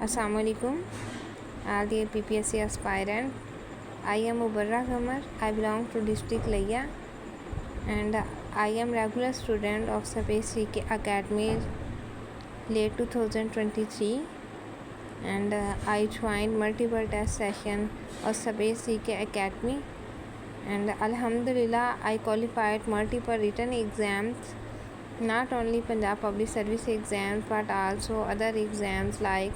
Assalamu alaikum, all dear PPSC aspirant. I am Mubarra Qamar. I belong to district Laya and I am regular student of Space CK Academy late 2023 and I joined multiple test session of Space CK Academy and Alhamdulillah I qualified multiple written exams, not only Punjab Public Service exams but also other exams like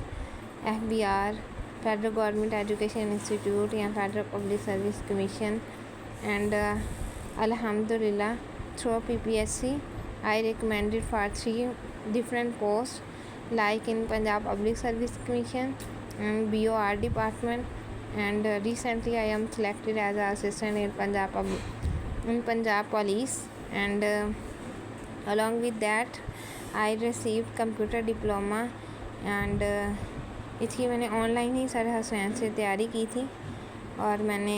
FBR, Federal Government Education Institute या Federal Public Service Commission and Alhamdulillah through PPSC I recommended for 3 different posts like in Punjab Public Service Commission and BOR department and recently I am selected as an assistant in Punjab Police and along with that I received computer diploma and इसकी मैंने online ही sir Hasnain से तैयारी की थी और मैंने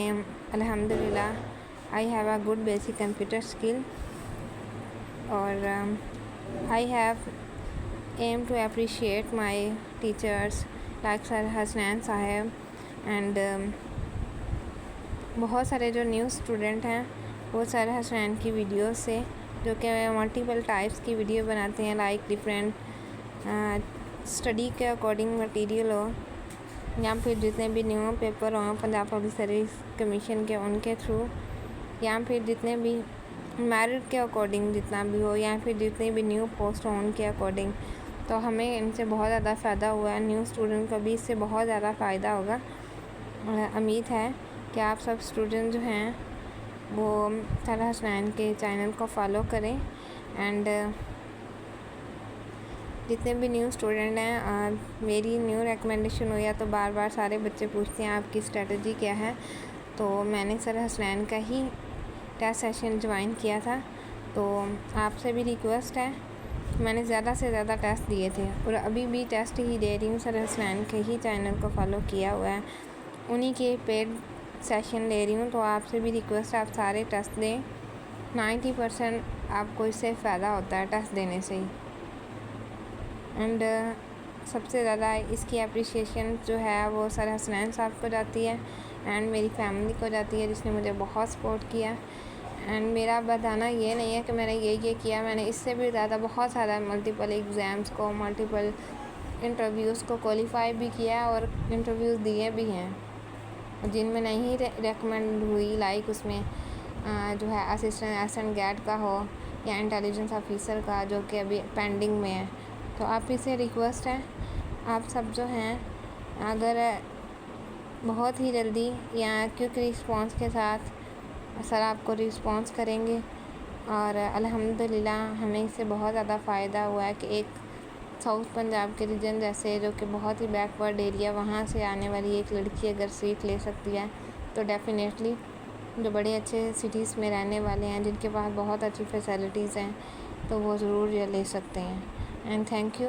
अल्हम्दुलिल्लाह I have a good basic computer skill और I have aim to appreciate my teachers like sir Hasnain साहब एंड बहुत सारे जो न्यू स्टूडेंट हैं वो सर हसनैन की वीडियो से जो कि मल्टीपल टाइप्स की वीडियो बनाते हैं लाइक डिफरेंट स्टडी के अकॉर्डिंग मटेरियल हो या फिर जितने भी न्यू पेपर हों पंजाब पब्लिक सर्विस कमीशन के उनके थ्रू या फिर जितने भी मेरिट के अकॉर्डिंग जितना भी हो या फिर जितने भी न्यू पोस्ट हों उनके अकॉर्डिंग। तो हमें इनसे बहुत ज़्यादा फ़ायदा हुआ है, न्यू स्टूडेंट को भी इससे बहुत ज़्यादा फ़ायदा होगा। उम्मीद है कि आप सब स्टूडेंट जो हैं वो सर हसनैन के चैनल को फॉलो करें एंड जितने भी न्यू स्टूडेंट हैं मेरी न्यू रिकमेंडेशन हुई है तो बार बार सारे बच्चे पूछते हैं आपकी स्ट्रेटजी क्या है, तो मैंने सर हसनैन का ही टेस्ट सेशन ज्वाइन किया था। तो आपसे भी रिक्वेस्ट है, मैंने ज़्यादा से ज़्यादा टेस्ट दिए थे और अभी भी टेस्ट ही दे रही हूँ। सर हसनैन के ही चैनल को फॉलो किया हुआ है, उन्हीं के पेड सेशन ले रही हूँ। तो आपसे भी रिक्वेस्ट है आप सारे टेस्ट दें, 90% आपको इससे फ़ायदा होता है टेस्ट देने से ही। एंड सबसे ज़्यादा इसकी अप्रिशिएशन जो है वो सर हसनैन साहब को जाती है एंड मेरी फैमिली को जाती है जिसने मुझे बहुत सपोर्ट किया। एंड मेरा बताना ये नहीं है कि मैंने ये किया, मैंने इससे भी ज़्यादा बहुत सारा मल्टीपल एग्ज़ाम्स को मल्टीपल इंटरव्यूज़ को क्वालिफाई भी किया और इंटरव्यूज़ दिए भी हैं जिनमें नहीं रेकमेंड हुई, लाइक उसमें जो है असिस्टेंट एसएन गैट का हो या इंटेलिजेंस ऑफिसर का जो कि अभी पेंडिंग में है। तो आप ही से रिक्वेस्ट है आप सब जो हैं अगर बहुत ही जल्दी या क्विक रिस्पांस के साथ सर आपको रिस्पांस करेंगे और अल्हम्दुलिल्लाह हमें इससे बहुत ज़्यादा फ़ायदा हुआ है कि एक साउथ पंजाब के रीजन जैसे जो कि बहुत ही बैकवर्ड एरिया वहाँ से आने वाली एक लड़की अगर सीट ले सकती है तो डेफ़िनेटली जो बड़े अच्छे सिटीज़ में रहने वाले हैं जिनके पास बहुत अच्छी फैसिलिटीज़ हैं तो वो ज़रूर ये ले सकते हैं। And thank you.